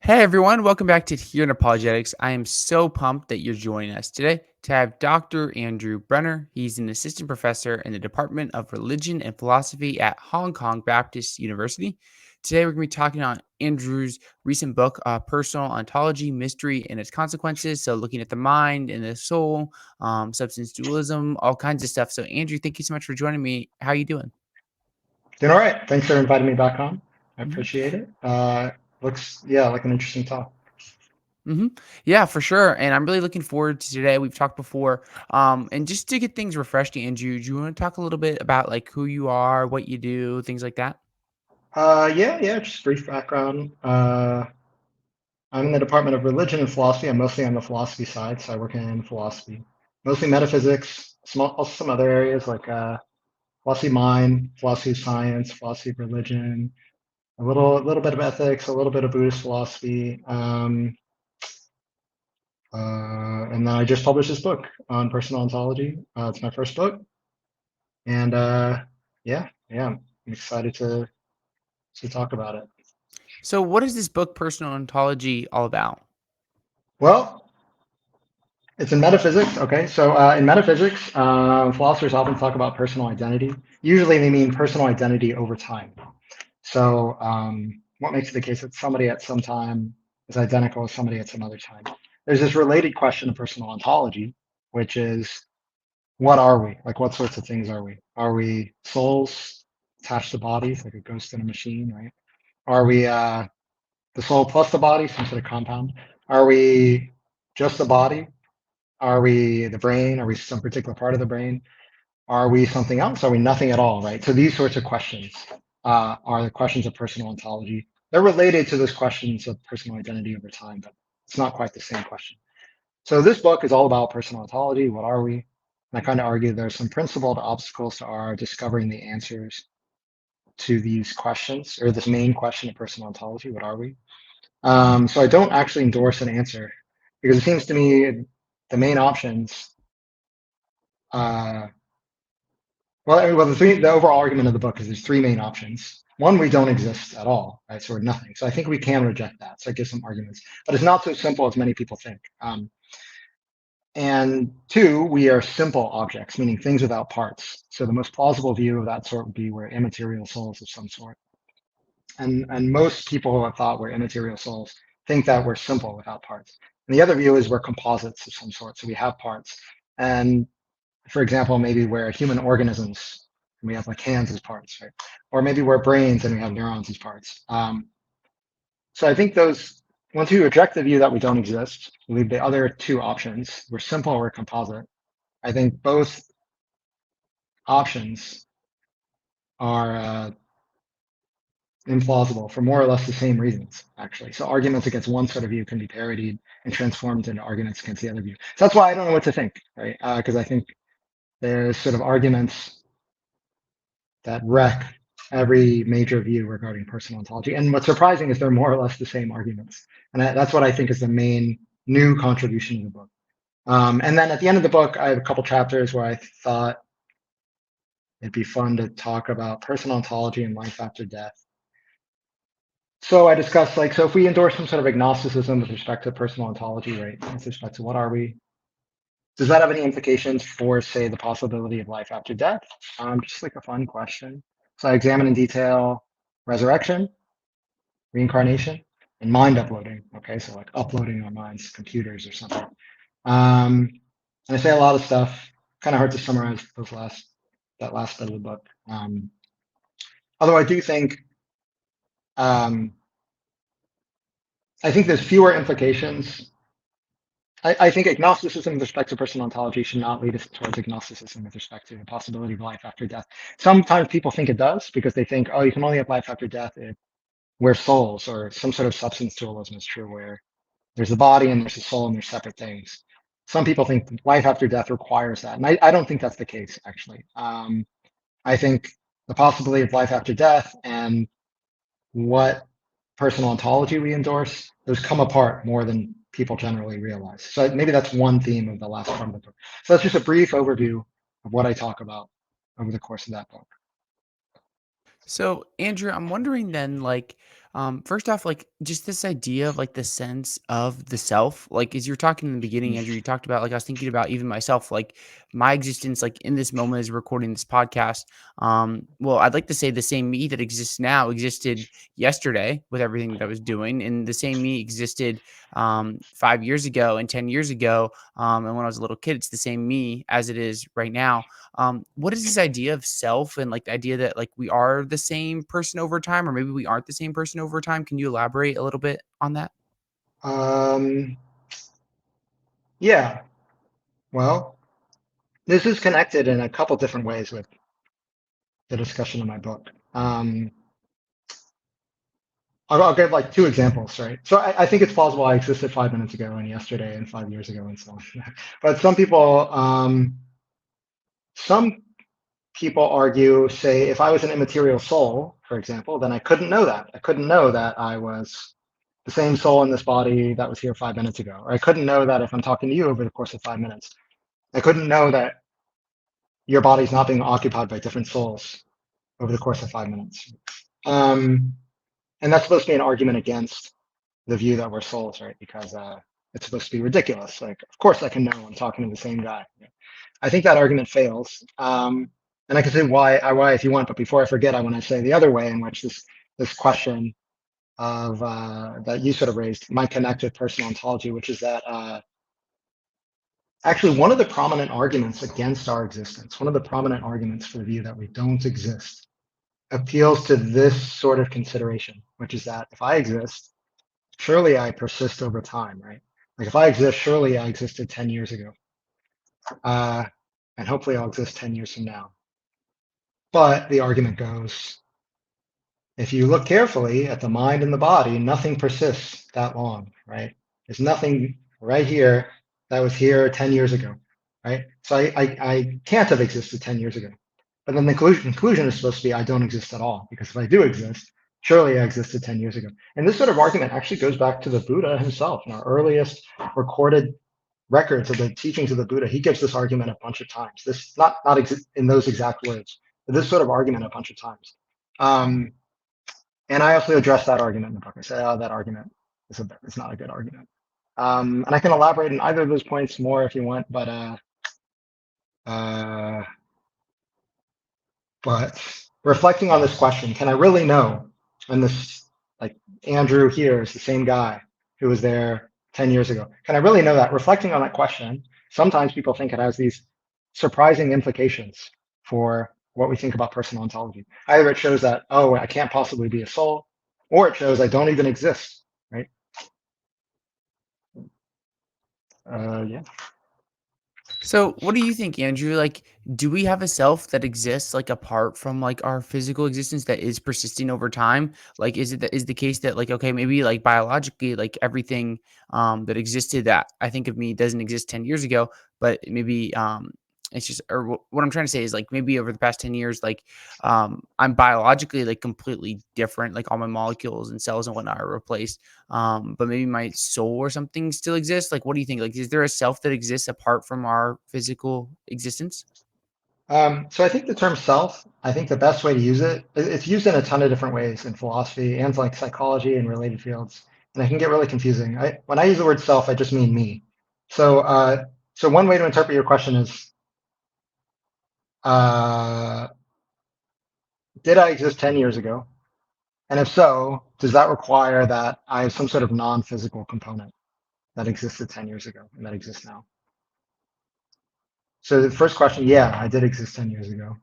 Hey everyone, welcome back to Here in Apologetics. I am so pumped that you're joining us today to have Dr. Andrew Brenner. He's an assistant professor in the Department of Religion and Philosophy at Hong Kong Baptist University. Today we're going to be talking on Andrew's recent book, Personal Ontology, Mystery and Its Consequences. So looking at the mind and the soul, substance dualism, all kinds of stuff. So Andrew, thank you so much for joining me. How are you doing? Doing all right. Thanks for inviting me back on. I Mhm. appreciate it. Looks, yeah, like an interesting talk. hmm Yeah, for sure. And I'm really looking forward to today. We've talked before. And just to get things refreshed, Andrew, do you want to talk a little bit about like who you are, what you do, things like that? Yeah, just brief background. I'm in the Department of Religion and Philosophy. I'm mostly on the philosophy side, so I work in philosophy, mostly metaphysics, also some other areas like philosophy of mind, philosophy of science, philosophy of religion, a little bit of ethics, a little bit of Buddhist philosophy. And then I just published this book on personal ontology. It's my first book. And yeah, I'm excited to talk about it. So, what is this book, Personal Ontology, all about? Well, it's in metaphysics. Okay, so in metaphysics, philosophers often talk about personal identity. Usually, they mean personal identity over time. So, what makes it the case that somebody at some time is identical as somebody at some other time? There's this related question of personal ontology, which is, what are we? Like, what sorts of things are we? Are we souls attached to bodies, like a ghost in a machine, right? Are we the soul plus the body, some sort of compound? Are we just the body? Are we the brain? Are we some particular part of the brain? Are we something else? Are we nothing at all, right? So these sorts of questions are the questions of personal ontology. They're related to those questions of personal identity over time, but it's not quite the same question. So this book is all about personal ontology. What are we? And I kind of argue there's some principled obstacles to our discovering the answers to these questions, or this main question of personal ontology. What are we? So I don't actually endorse an answer because it seems to me the main options. Uh, the overall argument of the book is there's three main options. One, we don't exist at all, right? So we're nothing. So I think we can reject that. So I give some arguments, but it's not so simple as many people think. And two, we are simple objects, meaning things without parts. So the most plausible view of that sort would be we're immaterial souls of some sort. And most people who have thought we're immaterial souls think that we're simple without parts. And the other view is we're composites of some sort, so we have parts. And for example, maybe we're human organisms and we have like hands as parts, right? Or maybe we're brains and we have neurons as parts. So I think those, once we reject the view that we don't exist, we leave the other two options. We're simple or we're composite. I think both options are implausible for more or less the same reasons, actually. So arguments against one sort of view can be parodied and transformed into arguments against the other view. So that's why I don't know what to think, right? Because I think there's sort of arguments that wreck every major view regarding personal ontology. And what's surprising is they're more or less the same arguments. And that's what I think is the main new contribution to the book. And then at the end of the book, I have a couple chapters where I thought it'd be fun to talk about personal ontology and life after death. So I discussed like, so if we endorse some sort of agnosticism with respect to personal ontology, right, with respect to what are we, does that have any implications for, say, the possibility of life after death? Just like a fun question. So I examine in detail resurrection, reincarnation, and mind uploading. Okay, so like uploading our minds to computers or something. And I say a lot of stuff. Kind of hard to summarize that last bit of the book. Although um, I think there's fewer implications. I think agnosticism with respect to personal ontology should not lead us towards agnosticism with respect to the possibility of life after death. Sometimes people think it does because they think, oh, you can only have life after death if we're souls, or some sort of substance dualism is true where there's the body and there's the soul and they're separate things. Some people think life after death requires that. And I don't think that's the case, actually. I think the possibility of life after death and what personal ontology we endorse, those come apart more than people generally realize. So maybe that's one theme of the last part of the book. So that's just a brief overview of what I talk about over the course of that book. So, Andrew, I'm wondering then, like, First off, like just this idea of like the sense of the self, like as you're talking in the beginning, Andrew, you talked about like I was thinking about even myself, like my existence, like in this moment as recording this podcast. Well, I'd like to say the same me that exists now existed yesterday with everything that I was doing, and the same me existed 5 years ago and 10 years ago. And when I was a little kid, it's the same me as it is right now. What is this idea of self and like the idea that like we are the same person over time, or maybe we aren't the same person over time? Can you elaborate a little bit on that? Um, yeah, well, this is connected in a couple different ways with the discussion of my book. I'll give like two examples, right? So I think it's plausible I existed 5 minutes ago and yesterday and 5 years ago and so on. But some people argue, say, if I was an immaterial soul, for example, then I couldn't know that. I couldn't know that I was the same soul in this body that was here 5 minutes ago. Or I couldn't know that if I'm talking to you over the course of 5 minutes. I couldn't know that your body's not being occupied by different souls over the course of 5 minutes. Um, and that's supposed to be an argument against the view that we're souls, right? Because it's supposed to be ridiculous. Like, of course I can know I'm talking to the same guy. I think that argument fails. And I can say why if you want, but before I forget, I want to say the other way in which this question of that you sort of raised might connect with personal ontology, which is that actually one of the prominent arguments against our existence, one of the prominent arguments for the view that we don't exist, appeals to this sort of consideration, which is that if I exist, surely I persist over time, right? Like if I exist, surely I existed 10 years ago. And hopefully I'll exist 10 years from now. But the argument goes, if you look carefully at the mind and the body, nothing persists that long, right? There's nothing right here that was here 10 years ago, right? So I can't have existed 10 years ago. But then the conclusion is supposed to be I don't exist at all, because if I do exist, surely I existed 10 years ago. And this sort of argument actually goes back to the Buddha himself. In our earliest recorded records of the teachings of the Buddha, he gives this argument a bunch of times. This not in those exact words, but this sort of argument a bunch of times. And I also address that argument in the book. I say, oh, that argument is not a good argument. And I can elaborate on either of those points more if you want, uh, but reflecting on this question, can I really know? And this, like Andrew here is the same guy who was there 10 years ago. Can I really know that? Reflecting on that question, sometimes people think it has these surprising implications for what we think about personal ontology. Either it shows that, oh, I can't possibly be a soul, or it shows I don't even exist, right? Yeah. So, what do you think, Andrew? Like, do we have a self that exists like apart from like our physical existence that is persisting over time? Like, is the case that like okay, maybe like biologically, like everything that existed that I think of me doesn't exist 10 years ago, but maybe it's just or what I'm trying to say is like maybe over the past 10 years, like I'm biologically like completely different, like all my molecules and cells and whatnot are replaced. But maybe my soul or something still exists. Like, what do you think? Like, is there a self that exists apart from our physical existence? So I think the term self, I think the best way to use it, it's used in a ton of different ways in philosophy and like psychology and related fields. And it can get really confusing. When I use the word self, I just mean me. So, so one way to interpret your question is, uh, did I exist 10 years ago? And if so, does that require that I have some sort of non-physical component that existed 10 years ago and that exists now? So the first question, yeah, I did exist 10 years ago.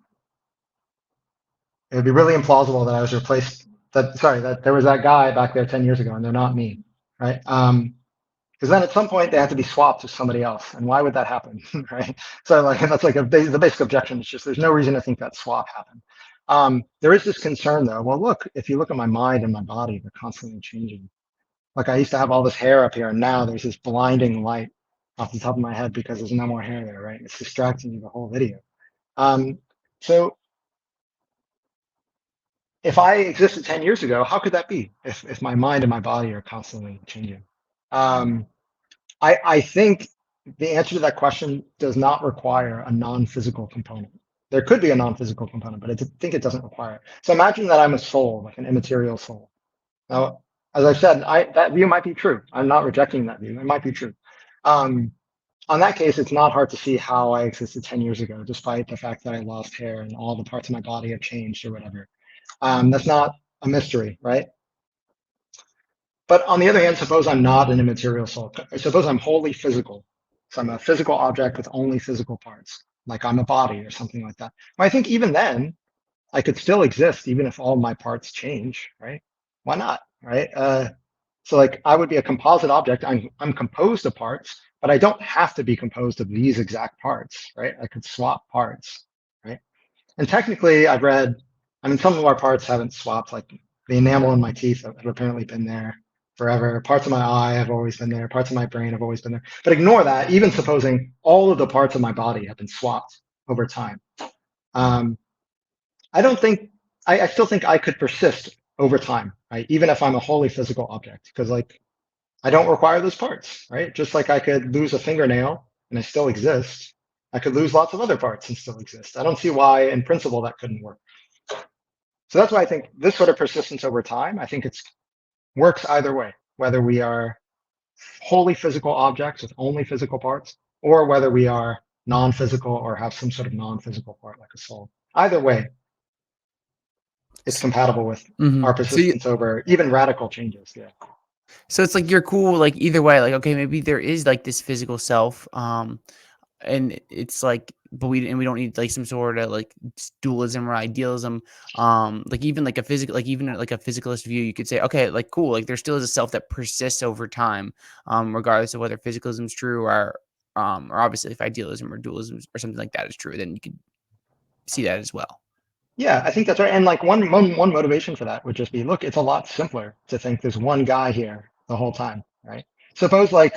It would be really implausible that I was replaced. That there was that guy back there 10 years ago, and they're not me, right? Because then at some point they have to be swapped with somebody else, and why would that happen, right? So like that's like the basic objection. It's just there's no reason to think that swap happened. There is this concern though. Well, look, if you look at my mind and my body, they're constantly changing. Like I used to have all this hair up here, and now there's this blinding light off the top of my head because there's no more hair there, right? It's distracting you the whole video. Um, so if I existed 10 years ago, how could that be if my mind and my body are constantly changing? Um, I think the answer to that question does not require a non-physical component. There could be a non-physical component, but I think it doesn't require it. So imagine that I'm a soul, like an immaterial soul. Now, as I've said, that view might be true. I'm not rejecting that view. It might be true. Um, on that case, it's not hard to see how I existed 10 years ago, despite the fact that I lost hair and all the parts of my body have changed or whatever. That's not a mystery, right? But on the other hand, suppose I'm not an immaterial soul. Suppose I'm wholly physical. So I'm a physical object with only physical parts, like I'm a body or something like that. Well, I think even then, I could still exist, even if all my parts change, right? Why not, right? So like I would be a composite object. I'm composed of parts, but I don't have to be composed of these exact parts, right? I could swap parts, right? And technically, I've read, I mean, some of our parts haven't swapped, like the enamel in my teeth have apparently been there forever. Parts of my eye have always been there. Parts of my brain have always been there. But ignore that, even supposing all of the parts of my body have been swapped over time. Um, I don't think, I still think I could persist over time, right? Even if I'm a wholly physical object, because like I don't require those parts, right? Just like I could lose a fingernail and I still exist. I could lose lots of other parts and still exist. I don't see why, in principle, that couldn't work. So that's why I think this sort of persistence over time, I think it's works either way, whether we are wholly physical objects with only physical parts, or whether we are non-physical or have some sort of non-physical part like a soul. Either way, it's compatible with Mm-hmm. our So you, persistence over even radical changes. Yeah. so it's like you're cool, like either way, like okay, maybe there is like this physical self, and it's like, but we don't need like some sort of like dualism or idealism, like even like a physical, like even like a physicalist view, you could say, okay, like cool, like there still is a self that persists over time, regardless of whether physicalism is true or obviously if idealism or dualism or something like that is true, then you could see that as well. Yeah, I think that's right. And like one motivation for that would just be, look, it's a lot simpler to think there's one guy here the whole time, right? Suppose like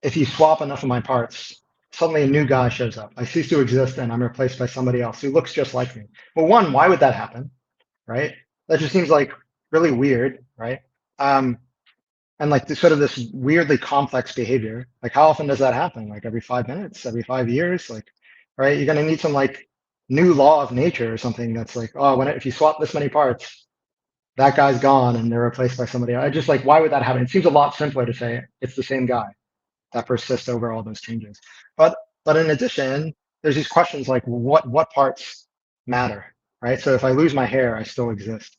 if you swap enough of my parts, suddenly a new guy shows up. I cease to exist and I'm replaced by somebody else who looks just like me. Well, one, why would that happen, right? That just seems like really weird, right? Um, and like this sort of this weirdly complex behavior. Like how often does that happen? Like every 5 minutes, every 5 years, like, right? You're gonna need some like new law of nature or something that's like, oh, if you swap this many parts, that guy's gone and they're replaced by somebody else. I just like, why would that happen? It seems a lot simpler to say it's the same guy that persist over all those changes. But in addition, there's these questions like what parts matter, right? So if I lose my hair, I still exist.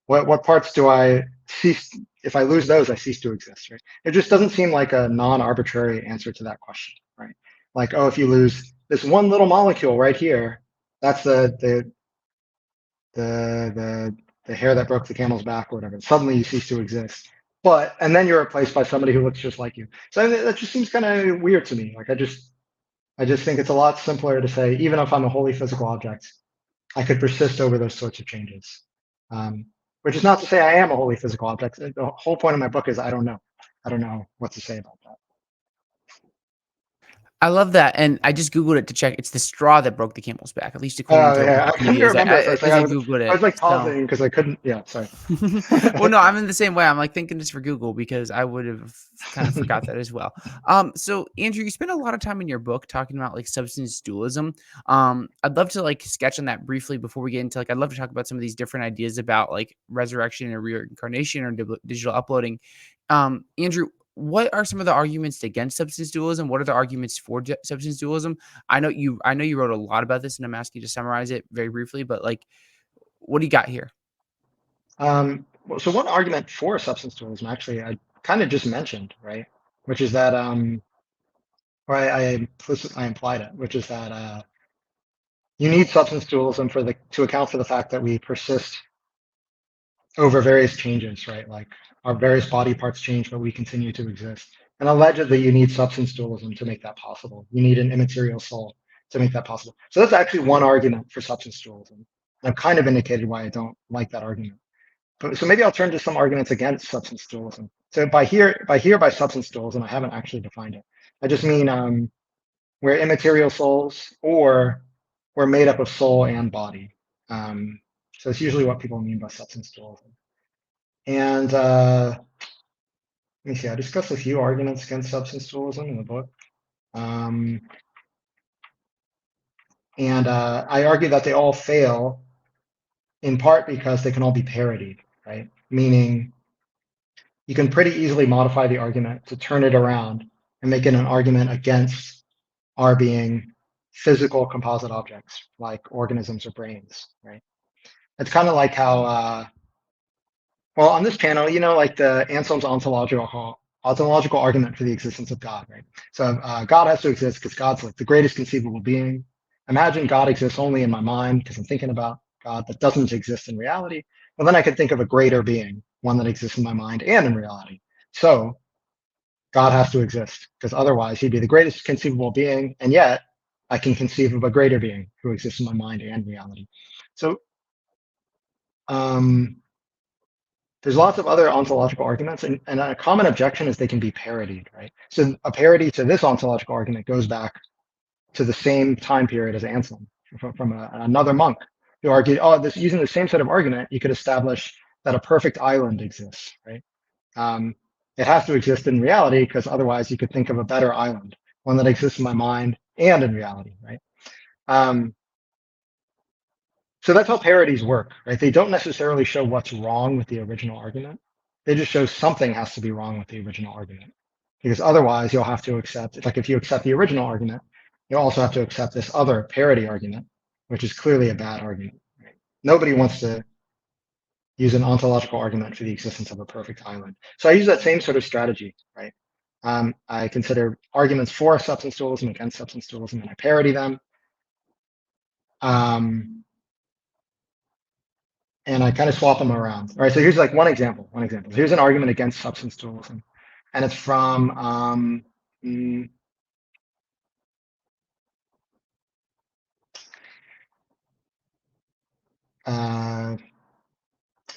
What parts do I cease? If I lose those, I cease to exist, right? It just doesn't seem like a non-arbitrary answer to that question, right? Like, oh, if you lose this one little molecule right here, that's the hair that broke the camel's back or whatever. Suddenly you cease to exist. And then you're replaced by somebody who looks just like you. So that just seems kind of weird to me. Like I just think it's a lot simpler to say, even if I'm a wholly physical object, I could persist over those sorts of changes. Um, which is not to say I am a wholly physical object. The whole point of my book is I don't know. I don't know what to say about that. I love that, and I just Googled it to check. It's the straw that broke the camel's back, at least according to Yeah, I couldn't Wikipedia, remember at first. Like, as I Googled I was it, like so pausing because I couldn't. Yeah, sorry. well, no, I'm in the same way. I'm like thinking this for Google because I would have kind of forgot that as well. So Andrew, you spend a lot of time in your book talking about like substance dualism. I'd love to like sketch on that briefly before we get into like, I'd love to talk about some of these different ideas about like resurrection and reincarnation or digital uploading. Andrew, what are some of the arguments against substance dualism? What are the arguments for substance dualism? I know you wrote a lot about this, and I'm asking you to summarize it very briefly. But like, what do you got here? So one argument for substance dualism, actually, I kind of just mentioned, right? Which is that, or I implied it, which is that you need substance dualism to account for the fact that we persist over various changes, right? Like our various body parts change, but we continue to exist. And allegedly, you need substance dualism to make that possible. You need an immaterial soul to make that possible. So that's actually one argument for substance dualism. And I've kind of indicated why I don't like that argument. So maybe I'll turn to some arguments against substance dualism. So by substance dualism, I haven't actually defined it. I just mean we're immaterial souls or we're made up of soul and body. So it's usually what people mean by substance dualism. And let me see, I discussed a few arguments against substance dualism in the book. Um, and I argue that they all fail in part because they can all be parodied, right? meaning you can pretty easily modify the argument to turn it around and make it an argument against our being physical composite objects like organisms or brains, right? It's kind of like how, well, on this panel, like the Anselm's ontological argument for the existence of God, right? So God has to exist because God's like the greatest conceivable being. Imagine God exists only in my mind because I'm thinking about God, but doesn't exist in reality. Well, then I could think of a greater being, one that exists in my mind and in reality. So God has to exist because otherwise he'd be the greatest conceivable being, and yet I can conceive of a greater being who exists in my mind and reality. So um, there's lots of other ontological arguments, and a common objection is they can be parodied, right? So a parody to this ontological argument goes back to the same time period as Anselm from another monk who argued, oh, this using the same set of argument, you could establish that a perfect island exists, right? Um, it has to exist in reality because otherwise you could think of a better island, one that exists in my mind and in reality, right? Um, so that's how parodies work, right? They don't necessarily show what's wrong with the original argument. They just show something has to be wrong with the original argument. Because otherwise you'll have to accept, like if you accept the original argument, you'll also have to accept this other parody argument, which is clearly a bad argument. Right? Nobody wants to use an ontological argument for the existence of a perfect island. So I use that same sort of strategy, right? I consider arguments for substance dualism against substance dualism, and I parody them. And I kind of swap them around. All right, so here's like one example. Here's an argument against substance dualism, and it's from I'm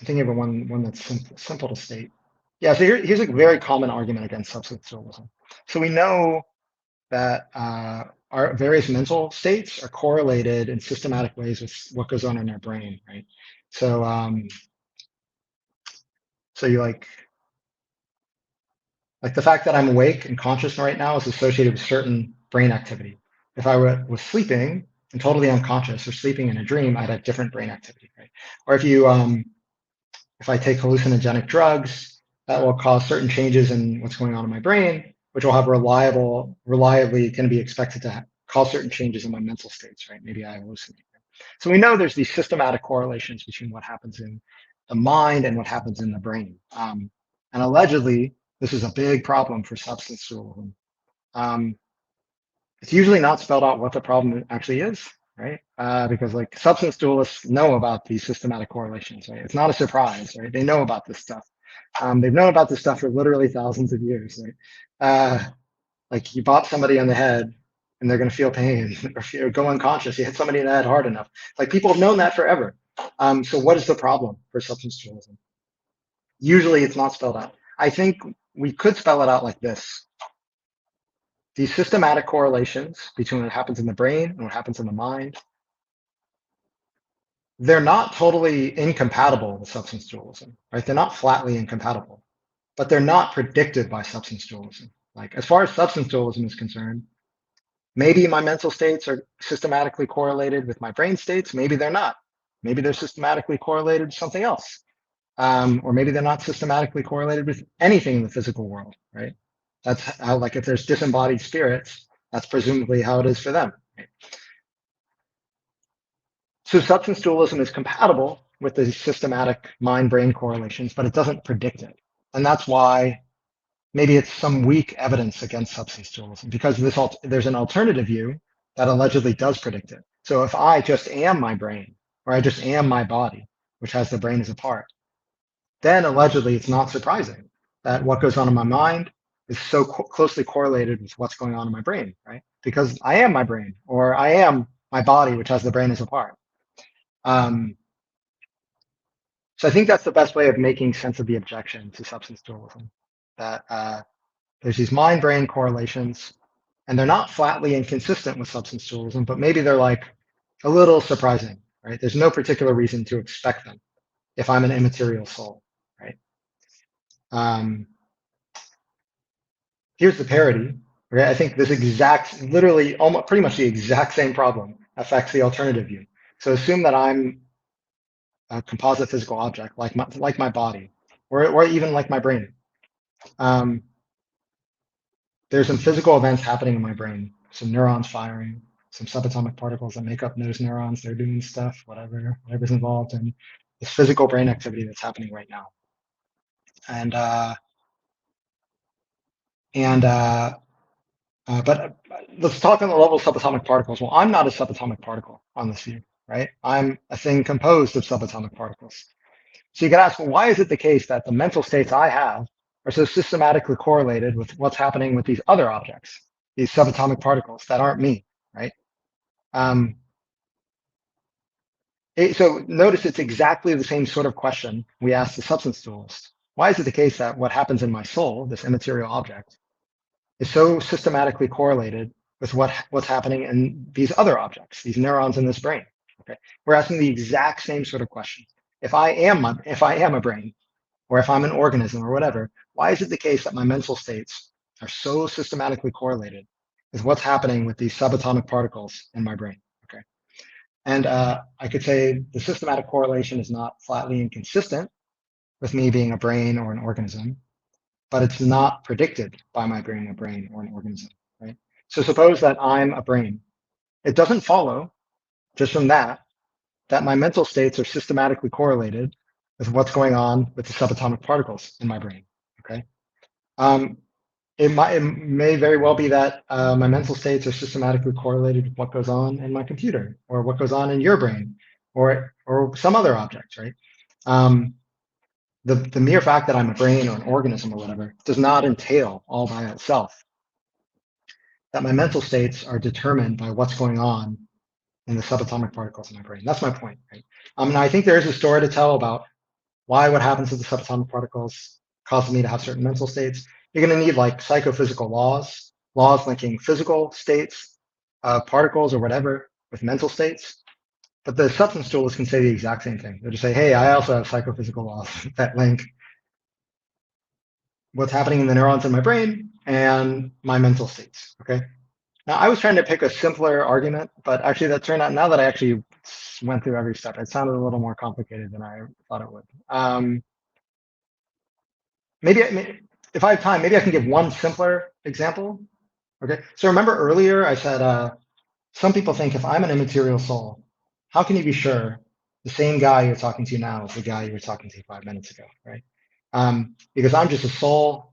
thinking of one that's simple to state. Yeah, so here's a very common argument against substance dualism. So we know that our various mental states are correlated in systematic ways with what goes on in our brain, right? So so you like the fact that I'm awake and conscious right now is associated with certain brain activity. If I was sleeping and totally unconscious or sleeping in a dream, I'd have different brain activity, right? Or if I take hallucinogenic drugs, that will cause certain changes in what's going on in my brain, which will have reliably can be expected to cause certain changes in my mental states, right? Maybe I hallucinate. So we know there's these systematic correlations between what happens in the mind and what happens in the brain. And allegedly, this is a big problem for substance dualism. It's usually not spelled out what the problem actually is, right? Because like substance dualists know about these systematic correlations, right? It's not a surprise, right? They know about this stuff. They've known about this stuff for literally thousands of years, right? Like you bop somebody on the head and they're going to feel pain or go unconscious. You hit somebody in the head hard enough. Like people have known that forever. So what is the problem for substance dualism? Usually it's not spelled out. I think we could spell it out like this. These systematic correlations between what happens in the brain and what happens in the mind, they're not totally incompatible with substance dualism, right? They're not flatly incompatible, but they're not predicted by substance dualism. Like as far as substance dualism is concerned, maybe my mental states are systematically correlated with my brain states. Maybe they're not. Maybe they're systematically correlated with something else. Or maybe they're not systematically correlated with anything in the physical world, right? That's how, like, if there's disembodied spirits, that's presumably how it is for them. Right? So substance dualism is compatible with the systematic mind-brain correlations, but it doesn't predict it. And that's why maybe it's some weak evidence against substance dualism, because there's an alternative view that allegedly does predict it. So if I just am my brain, or I just am my body, which has the brain as a part, then allegedly it's not surprising that what goes on in my mind is so closely correlated with what's going on in my brain, right? Because I am my brain, or I am my body, which has the brain as a part. So I think that's the best way of making sense of the objection to substance dualism, that there's these mind-brain correlations, and they're not flatly inconsistent with substance dualism, but maybe they're like a little surprising, right? There's no particular reason to expect them if I'm an immaterial soul, right? Here's the parody. Okay, I think this literally, almost pretty much the exact same problem affects the alternative view. So assume that I'm a composite physical object, like my body, or even like my brain. Um, there's some physical events happening in my brain, some neurons firing, some subatomic particles that make up those neurons. They're doing stuff, whatever's involved in this physical brain activity that's happening right now. And and but let's talk on the level of subatomic particles. Well, I'm not a subatomic particle on this view, right? I'm a thing composed of subatomic particles. So you could ask, well, why is it the case that the mental states I have are so systematically correlated with what's happening with these other objects, these subatomic particles that aren't me, right? Um, so notice it's exactly the same sort of question we asked the substance dualist. Why is it the case that what happens in my soul, this immaterial object, is so systematically correlated with what's happening in these other objects, these neurons in this brain? Okay, we're asking the exact same sort of question. If I am a brain, or if I'm an organism or whatever, why is it the case that my mental states are so systematically correlated with what's happening with these subatomic particles in my brain? Okay. And I could say the systematic correlation is not flatly inconsistent with me being a brain or an organism, but it's not predicted by my being a brain or an organism, right? So suppose that I'm a brain. It doesn't follow just from that my mental states are systematically correlated with what's going on with the subatomic particles in my brain, okay? Um, it may very well be that my mental states are systematically correlated with what goes on in my computer or what goes on in your brain or some other object, right? Um, the mere fact that I'm a brain or an organism or whatever does not entail all by itself that my mental states are determined by what's going on in the subatomic particles in my brain. That's my point, right? And I think there is a story to tell about why what happens to the subatomic particles causes me to have certain mental states. You're going to need like psychophysical laws, laws linking physical states, particles or whatever with mental states. But the substance dualists can say the exact same thing. They'll just say, hey, I also have psychophysical laws that link what's happening in the neurons in my brain and my mental states. Okay. Now I was trying to pick a simpler argument, but actually that turned out, now that I actually went through every step, it sounded a little more complicated than I thought it would. Maybe if I have time, maybe I can give one simpler example. Okay. So remember earlier I said some people think if I'm an immaterial soul, how can you be sure the same guy you're talking to now is the guy you were talking to 5 minutes ago, right? Because I'm just a soul,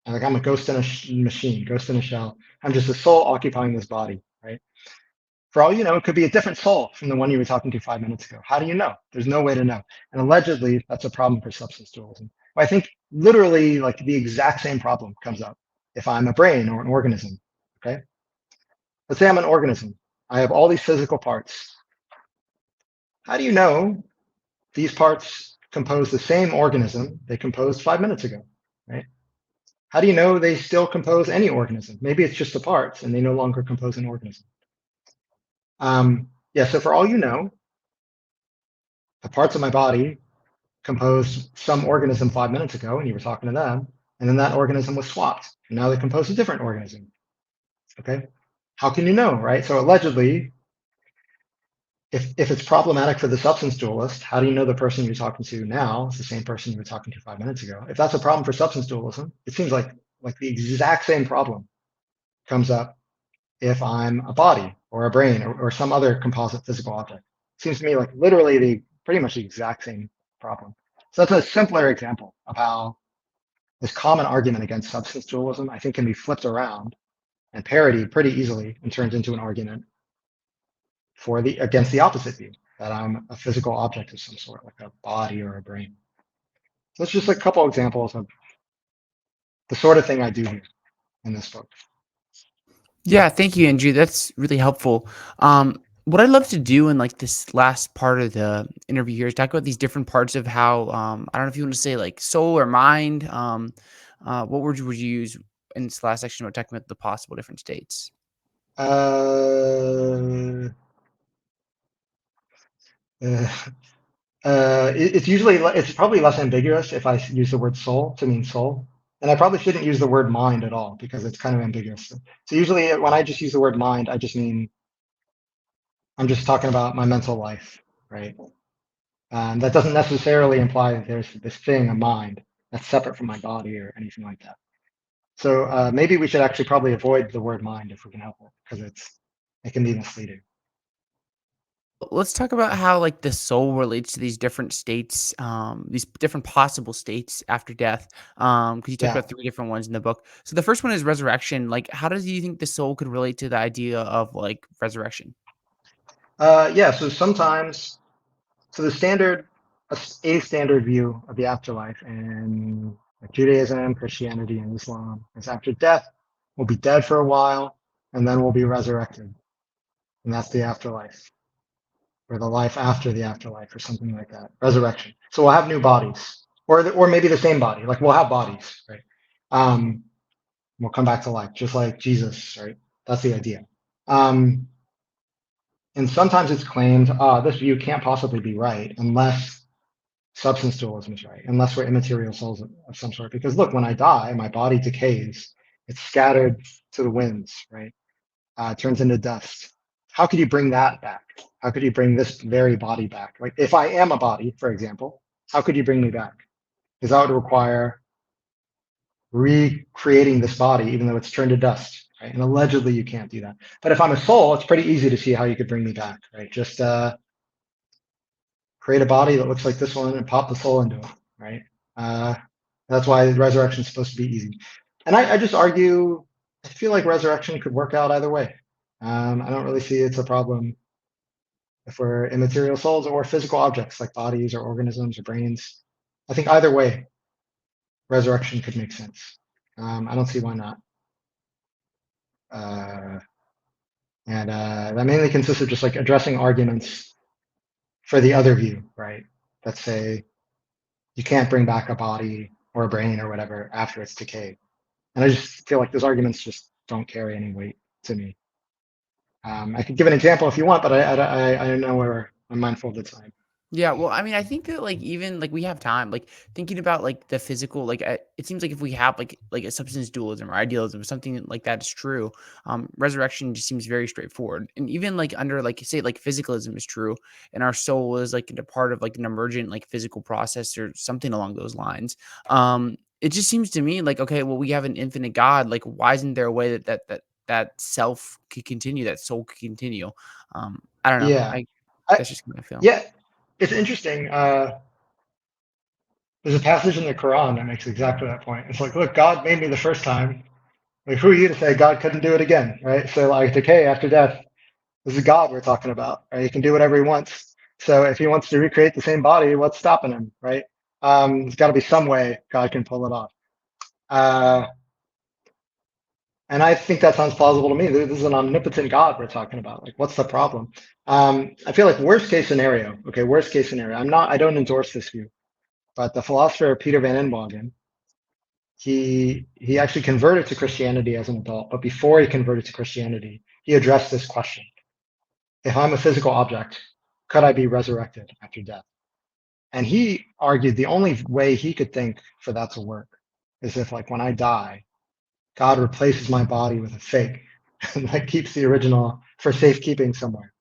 and like I'm a ghost in a machine, ghost in a shell. I'm just a soul occupying this body, right? For all you know, it could be a different soul from the one you were talking to 5 minutes ago. How do you know? There's no way to know. And allegedly, that's a problem for substance dualism. Well, I think literally like the exact same problem comes up if I'm a brain or an organism. Okay. Let's say I'm an organism. I have all these physical parts. How do you know these parts compose the same organism they composed 5 minutes ago? Right? How do you know they still compose any organism? Maybe it's just the parts and they no longer compose an organism. Yeah, so for all you know, the parts of my body composed some organism 5 minutes ago, and you were talking to them, and then that organism was swapped, and now they compose a different organism. Okay, how can you know, right? So allegedly, if it's problematic for the substance dualist, how do you know the person you're talking to now is the same person you were talking to 5 minutes ago? If that's a problem for substance dualism, it seems like the exact same problem comes up if I'm a body or a brain or some other composite physical object. It seems to me like literally pretty much the exact same problem. So that's a simpler example of how this common argument against substance dualism, I think, can be flipped around and parodied pretty easily and turns into an argument for against the opposite view, that I'm a physical object of some sort, like a body or a brain. So that's just a couple examples of the sort of thing I do here in this book. Yeah, thank you, Andrew. That's really helpful. What I'd love to do in like this last part of the interview here is talk about these different parts of how I don't know if you want to say like soul or mind. What word would you use in this last section? We're talking about the possible different states. Uh, uh, it's probably less ambiguous if I use the word soul to mean soul. And I probably shouldn't use the word mind at all because it's kind of ambiguous. So usually when I just use the word mind, I just mean I'm just talking about my mental life, right? That doesn't necessarily imply that there's this thing, a mind, that's separate from my body or anything like that. So maybe we should actually probably avoid the word mind if we can help it, because it can be misleading. Let's talk about how like the soul relates to these different states, these different possible states after death. Because you talked Yeah. about three different ones in the book. So the first one is resurrection. Like, how does you think the soul could relate to the idea of like resurrection? Yeah. So sometimes, so the standard, a standard view of the afterlife in like Judaism, Christianity, and Islam is after death, we'll be dead for a while, and then we'll be resurrected, and that's the afterlife, or the life after the afterlife, or something like that. Resurrection. So we'll have new bodies, or maybe the same body. Like we'll have bodies, right? Um, we'll come back to life, just like Jesus, right? That's the idea. Um, and sometimes it's claimed, this view can't possibly be right unless substance dualism is right, unless we're immaterial souls of some sort. Because look, when I die, my body decays, it's scattered to the winds, right? It turns into dust. How could you bring that back? How could you bring this very body back? Like if I am a body, for example, how could you bring me back? Because that would require recreating this body, even though it's turned to dust, right? And allegedly you can't do that. But if I'm a soul, it's pretty easy to see how you could bring me back, right? Just create a body that looks like this one and pop the soul into it, right? Uh, that's why resurrection is supposed to be easy. And I just argue, I feel like resurrection could work out either way. I don't really see it's a problem if we're immaterial souls or physical objects like bodies or organisms or brains. I think either way, resurrection could make sense. I don't see why not. Uh, and that mainly consists of just like addressing arguments for the other view, right? That say you can't bring back a body or a brain or whatever after it's decayed. And I just feel like those arguments just don't carry any weight to me. I could give an example if you want, but I know where I'm mindful of the time. Yeah, well, I mean, I think that like even like we have time, like thinking about like the physical, like it seems like if we have like a substance dualism or idealism, something like that is true. Resurrection just seems very straightforward, and even like under like say like physicalism is true, and our soul is like a part of like an emergent like physical process or something along those lines. It just seems to me like okay, well, we have an infinite God. Like, why isn't there a way that self could continue, that soul could continue? I don't know. Yeah, I I, That's just what I feel. yeah, it's interesting. There's a passage in the Quran that makes exactly that point. It's like, look, God made me the first time. Like, who are you to say God couldn't do it again, right? So, like, decay after death. This is God we're talking about, right? He can do whatever he wants. So, if he wants to recreate the same body, what's stopping him, right? There's got to be some way God can pull it off. Uh, and I think that sounds plausible to me. This is an omnipotent God we're talking about. Like, what's the problem? I feel like worst case scenario. Okay, worst case scenario. I don't endorse this view, but the philosopher Peter Van Inwagen, he actually converted to Christianity as an adult. But before he converted to Christianity, he addressed this question: if I'm a physical object, could I be resurrected after death? And he argued the only way he could think for that to work is if, like, when I die, God replaces my body with a fake and like keeps the original for safekeeping somewhere,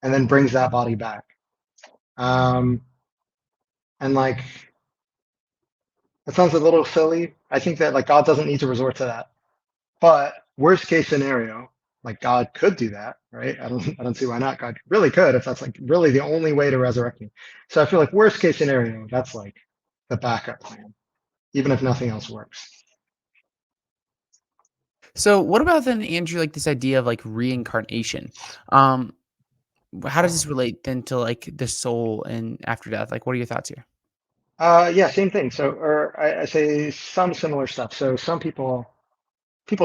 and then brings that body back. Um, and like that sounds a little silly. I think that like God doesn't need to resort to that. But worst case scenario, like God could do that, right? I don't see why not. God really could if that's like really the only way to resurrect me. So I feel like worst case scenario, that's like the backup plan, even if nothing else works. So what about then, Andrew, like this idea of like reincarnation? Um, how does this relate then to like the soul and after death? Like, what are your thoughts here? Yeah, same thing. So, or I say some similar stuff. So some people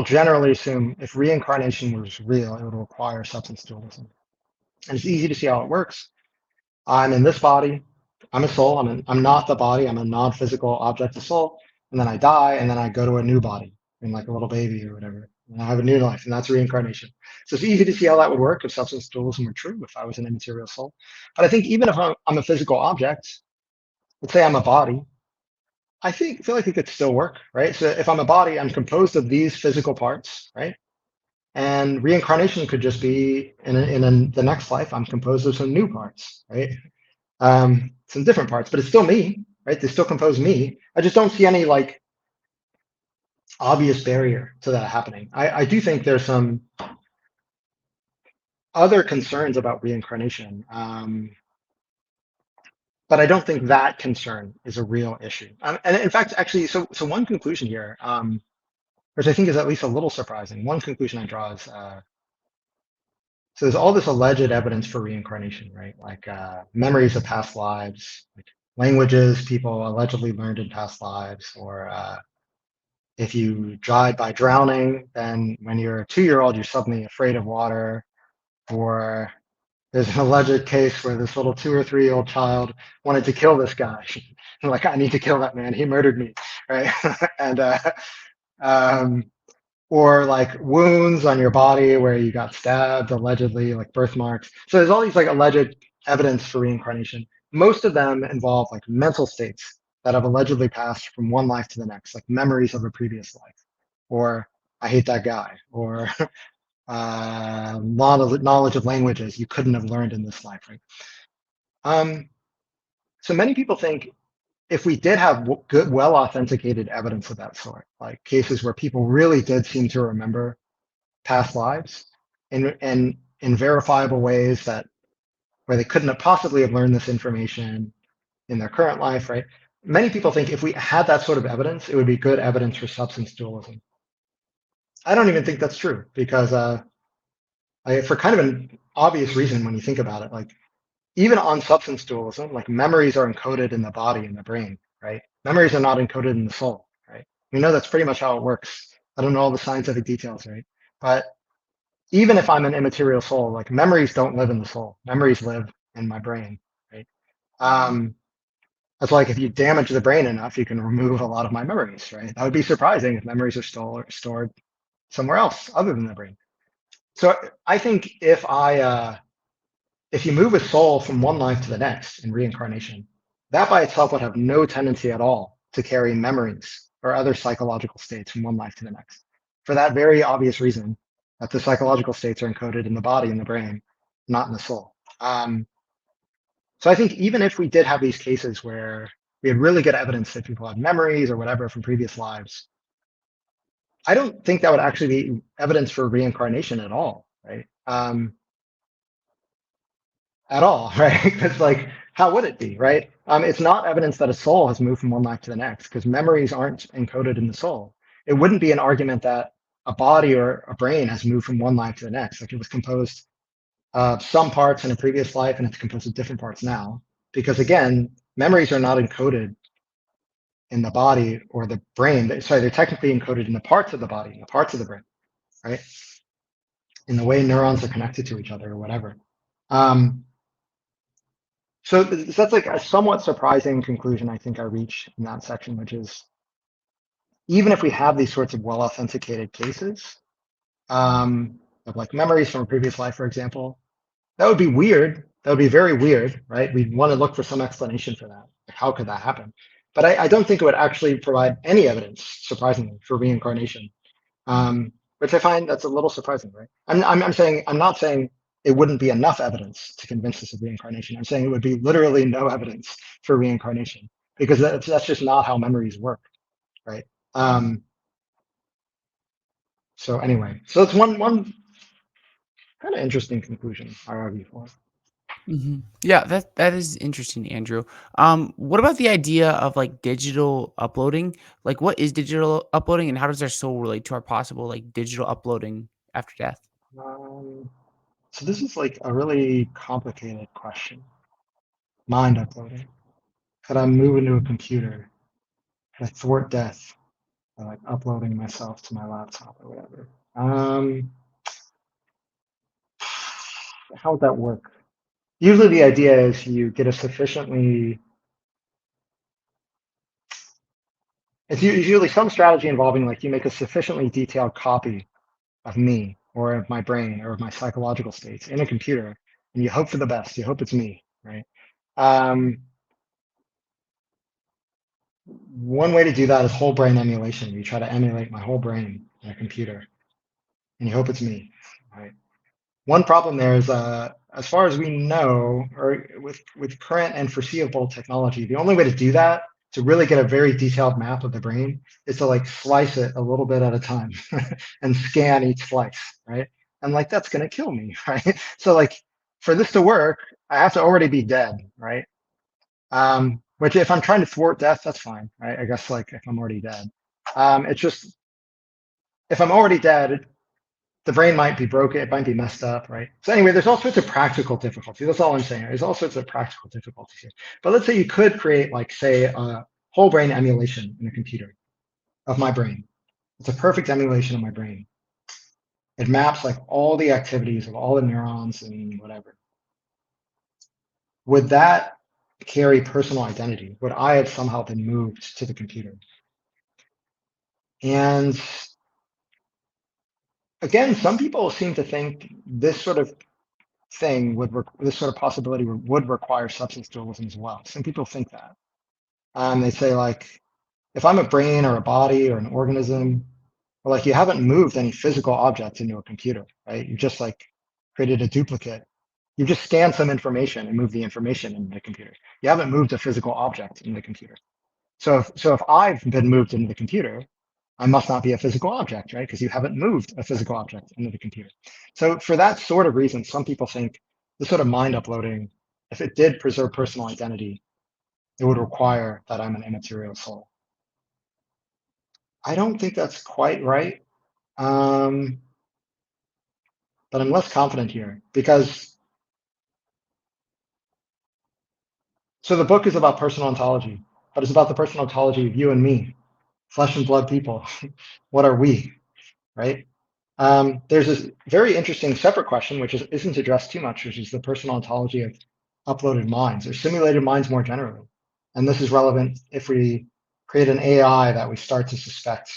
generally assume if reincarnation was real, it would require substance dualism. And it's easy to see how it works. I'm in this body. I'm a soul. I'm not the body. I'm a non-physical object of soul. And then I die, and then I go to a new body, in like a little baby or whatever. And I have a new life, and that's reincarnation. So it's easy to see how that would work if substance dualism were true, if I was an immaterial soul. But I think even if I'm a physical object, let's say I'm a body, feel like it could still work, right? So if I'm a body, I'm composed of these physical parts, right? And reincarnation could just be the next life, I'm composed of some new parts, right? some different parts, but it's still me, right? They still compose me. I just don't see any like obvious barrier to that happening. I do think there's some other concerns about reincarnation, but I don't think that concern is a real issue. And in fact, actually, so one conclusion here, which I think is at least a little surprising. One conclusion I draw is so there's all this alleged evidence for reincarnation, right? Like memories of past lives, like languages people allegedly learned in past lives, or if you died by drowning, then when you're a 2-year-old, you're suddenly afraid of water. Or there's an alleged case where this little 2 or 3-year-old child wanted to kill this guy. Like, I need to kill that man. He murdered me, right? and um, or like wounds on your body where you got stabbed, allegedly, like birthmarks. So there's all these like alleged evidence for reincarnation. Most of them involve like mental states that have allegedly passed from one life to the next, like memories of a previous life, or I hate that guy, or knowledge of languages you couldn't have learned in this life, right? So many people think if we did have good, well authenticated evidence of that sort, like cases where people really did seem to remember past lives in verifiable ways that where they couldn't have possibly have learned this information in their current life, right? Many people think if we had that sort of evidence, it would be good evidence for substance dualism. I don't even think that's true because for kind of an obvious reason when you think about it, like even on substance dualism, like memories are encoded in the body and the brain, right? Memories are not encoded in the soul, right? We know that's pretty much how it works. I don't know all the scientific details, right? But even if I'm an immaterial soul, like memories don't live in the soul. Memories live in my brain, right? That's like if you damage the brain enough, you can remove a lot of my memories, right? That would be surprising if memories are stored somewhere else other than the brain. So I think if you move a soul from one life to the next in reincarnation, that by itself would have no tendency at all to carry memories or other psychological states from one life to the next. For that very obvious reason, that the psychological states are encoded in the body and the brain, not in the soul. So I think even if we did have these cases where we had really good evidence that people had memories or whatever from previous lives, I don't think that would actually be evidence for reincarnation at all, right? At all, right? Because like, how would it be, right? It's not evidence that a soul has moved from one life to the next because memories aren't encoded in the soul. It wouldn't be an argument that a body or a brain has moved from one life to the next. Like it was composed of some parts in a previous life and it's composed of different parts now. Because again, memories are not encoded in the body or the brain. Sorry, they're technically encoded in the parts of the body, in the parts of the brain, right? In the way neurons are connected to each other or whatever. So that's like a somewhat surprising conclusion I think I reach in that section, which is even if we have these sorts of well-authenticated cases of like memories from a previous life, for example, that would be weird. That would be very weird, right? We'd want to look for some explanation for that. Like, how could that happen? But I don't think it would actually provide any evidence, surprisingly, for reincarnation, which I find that's a little surprising, right? I'm not saying it wouldn't be enough evidence to convince us of reincarnation. I'm saying it would be literally no evidence for reincarnation because that's just not how memories work, right? So anyway, so that's one kind of interesting conclusion I argue for. Yeah, that is interesting, Andrew. What about the idea of like digital uploading? Like, what is digital uploading, and how does our soul relate to our possible like digital uploading after death? Um, so this is like a really complicated question. Mind uploading. Could I move into a computer? Could I thwart death by like uploading myself to my laptop or whatever? How would that work? Usually the idea is you get a sufficiently, it's usually some strategy involving like you make a sufficiently detailed copy of me or of my brain or of my psychological states in a computer and you hope for the best. You hope it's me, right? Um, One way to do that is whole brain emulation. You try to emulate my whole brain in a computer and you hope it's me, right? One problem there is as far as we know, or with current and foreseeable technology, the only way to do that, to really get a very detailed map of the brain, is to like slice it a little bit at a time and scan each slice, right? And like that's gonna kill me, right? So like for this to work, I have to already be dead, right? Which if I'm trying to thwart death, that's fine, right? I guess like if I'm already dead. It's just if I'm already dead, the brain might be broken, it might be messed up, right? So anyway, there's all sorts of practical difficulties. That's all I'm saying. There's all sorts of practical difficulties here. But let's say you could create, like, say, a whole brain emulation in a computer of my brain. It's a perfect emulation of my brain. It maps like all the activities of all the neurons and whatever. Would that carry personal identity? Would I have somehow been moved to the computer? And again, some people seem to think this sort of thing this sort of possibility would require substance dualism as well. Some people think that. They say like, if I'm a brain or a body or an organism, well, like you haven't moved any physical object into a computer, right? You just like created a duplicate. You just scanned some information and moved the information into the computer. You haven't moved a physical object in the computer. So if I've been moved into the computer, I must not be a physical object, right? Because you haven't moved a physical object into the computer. So for that sort of reason, some people think this sort of mind uploading, if it did preserve personal identity, it would require that I'm an immaterial soul. I don't think that's quite right, but I'm less confident here because so the book is about personal ontology, but it's about the personal ontology of you and me, flesh and blood people. What are we, right? There's this very interesting separate question, which isn't addressed too much, which is the personal ontology of uploaded minds or simulated minds more generally. And this is relevant if we create an AI that we start to suspect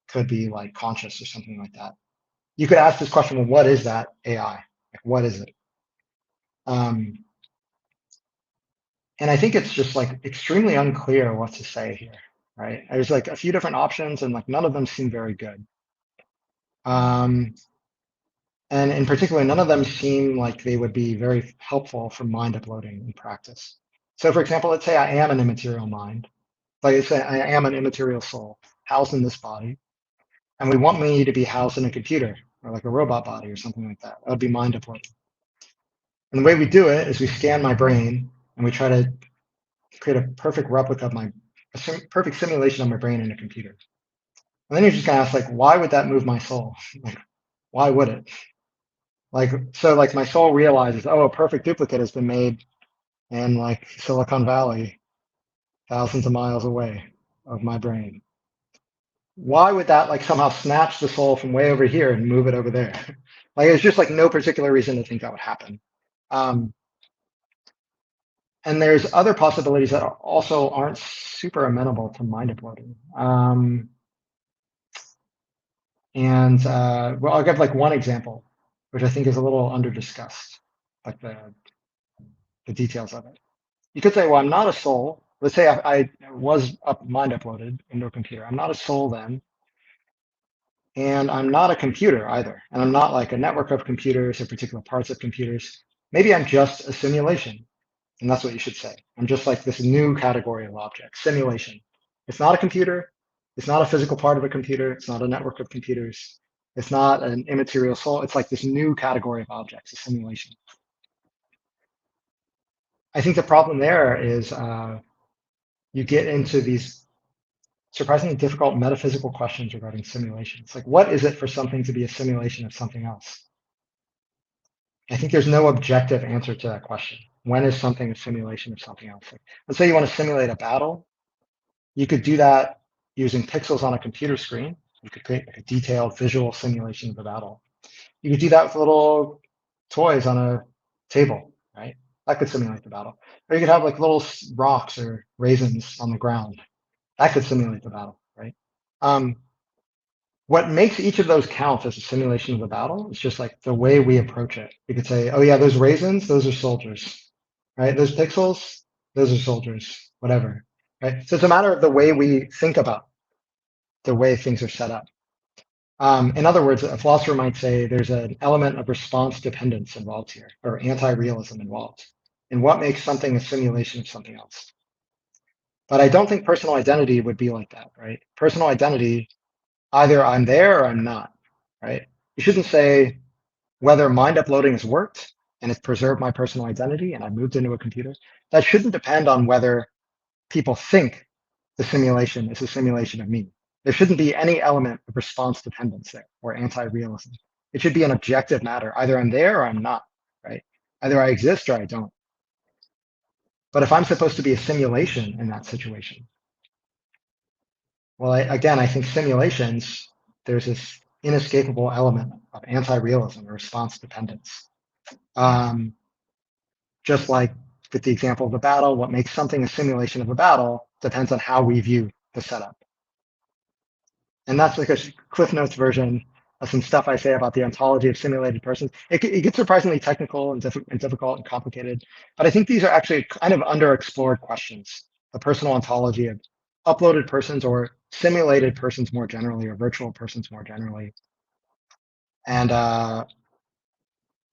could be like conscious or something like that. You could ask this question, well, what is that AI? Like, what is it? And I think it's just like extremely unclear what to say here, right? There's like a few different options and like none of them seem very good. And in particular, none of them seem like they would be very helpful for mind uploading in practice. So for example, let's say I am an immaterial mind. Like I say, I am an immaterial soul housed in this body. And we want me to be housed in a computer or like a robot body or something like that. That would be mind uploading. And the way we do it is we scan my brain and we try to create a perfect replica of perfect simulation of my brain in a computer. And then you're just gonna ask like, why would that move my soul? Like, why would it? Like, so like my soul realizes, oh, a perfect duplicate has been made in like Silicon Valley, thousands of miles away of my brain. Why would that like somehow snatch the soul from way over here and move it over there? Like, there's just like no particular reason to think that would happen. And there's other possibilities that also aren't super amenable to mind uploading. Well, I'll give like one example, which I think is a little under discussed, like the details of it. You could say, well, I'm not a soul. Let's say I was mind uploaded into a computer. I'm not a soul then, and I'm not a computer either. And I'm not like a network of computers or particular parts of computers. Maybe I'm just a simulation. And that's what you should say. I'm just like this new category of objects, simulation. It's not a computer. It's not a physical part of a computer. It's not a network of computers. It's not an immaterial soul. It's like this new category of objects, a simulation. I think the problem there is you get into these surprisingly difficult metaphysical questions regarding simulation. It's like, what is it for something to be a simulation of something else? I think there's no objective answer to that question. When is something a simulation of something else? Like, let's say you want to simulate a battle. You could do that using pixels on a computer screen. You could create like a detailed visual simulation of the battle. You could do that with little toys on a table, right? That could simulate the battle. Or you could have like little rocks or raisins on the ground. That could simulate the battle, right? What makes each of those count as a simulation of the battle is just like the way we approach it. You could say, oh yeah, those raisins, those are soldiers, right? Those pixels, those are soldiers, whatever, right? So it's a matter of the way we think about the way things are set up. In other words, a philosopher might say there's an element of response dependence involved here, or anti-realism involved, in what makes something a simulation of something else. But I don't think personal identity would be like that, right? Personal identity, either I'm there or I'm not, right? You shouldn't say whether mind uploading has worked and it's preserved my personal identity and I moved into a computer. That shouldn't depend on whether people think the simulation is a simulation of me. There shouldn't be any element of response dependence there or anti-realism. It should be an objective matter. Either I'm there or I'm not, right? Either I exist or I don't. But if I'm supposed to be a simulation in that situation, well, again, I think simulations, there's this inescapable element of anti-realism or response dependence. Just like with the example of the battle, what makes something a simulation of a battle depends on how we view the setup. And that's like a Cliff Notes version of some stuff I say about the ontology of simulated persons. It gets surprisingly technical and difficult and complicated, but I think these are actually kind of underexplored questions. The personal ontology of uploaded persons or simulated persons more generally, or virtual persons more generally. And I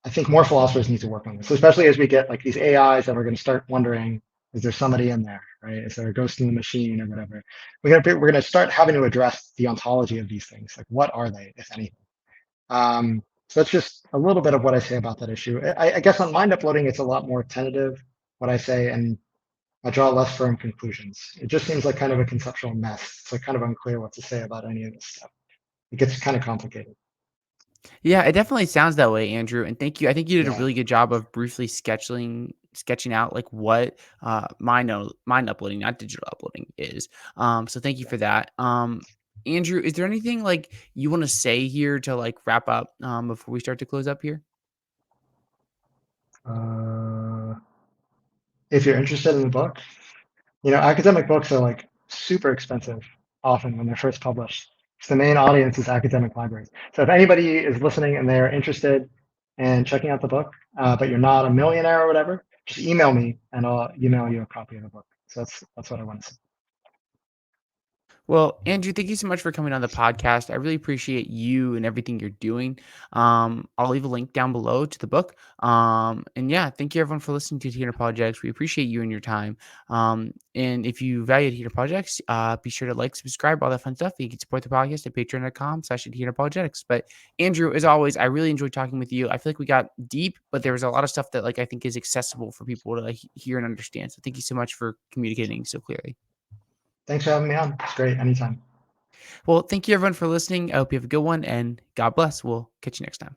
think more philosophers need to work on this, especially as we get like these AIs that are going to start wondering, is there somebody in there, right? Is there a ghost in the machine or whatever? We're going to start having to address the ontology of these things. Like, what are they, if anything? So that's just a little bit of what I say about that issue. I guess on mind uploading, it's a lot more tentative, what I say, and I draw less firm conclusions. It just seems like kind of a conceptual mess. It's like kind of unclear what to say about any of this stuff. It gets kind of complicated. Yeah, it definitely sounds that way, Andrew. And thank you. I think you did a Yeah. really good job of briefly sketching out like what mind uploading, not digital uploading, is. So thank you Yeah. for that. Andrew, is there anything like you want to say here to like wrap up before we start to close up here? Uh, if you're interested in the book, academic books are like super expensive often when they're first published. So the main audience is academic libraries. So if anybody is listening and they're interested in checking out the book, but you're not a millionaire or whatever, just email me and I'll email you a copy of the book. So that's what I want to say. Well, Andrew, thank you so much for coming on the podcast. I really appreciate you and everything you're doing. I'll leave a link down below to the book. And yeah, thank you everyone for listening to Heater Projects. We appreciate you and your time. And if you value Heater Projects, be sure to like, subscribe, all that fun stuff. You can support the podcast at patreon.com/Apologetics. But Andrew, as always, I really enjoyed talking with you. I feel like we got deep, but there was a lot of stuff that like I think is accessible for people to like, hear and understand. So thank you so much for communicating so clearly. Thanks for having me on. It's great. Anytime. Well, thank you everyone for listening. I hope you have a good one and God bless. We'll catch you next time.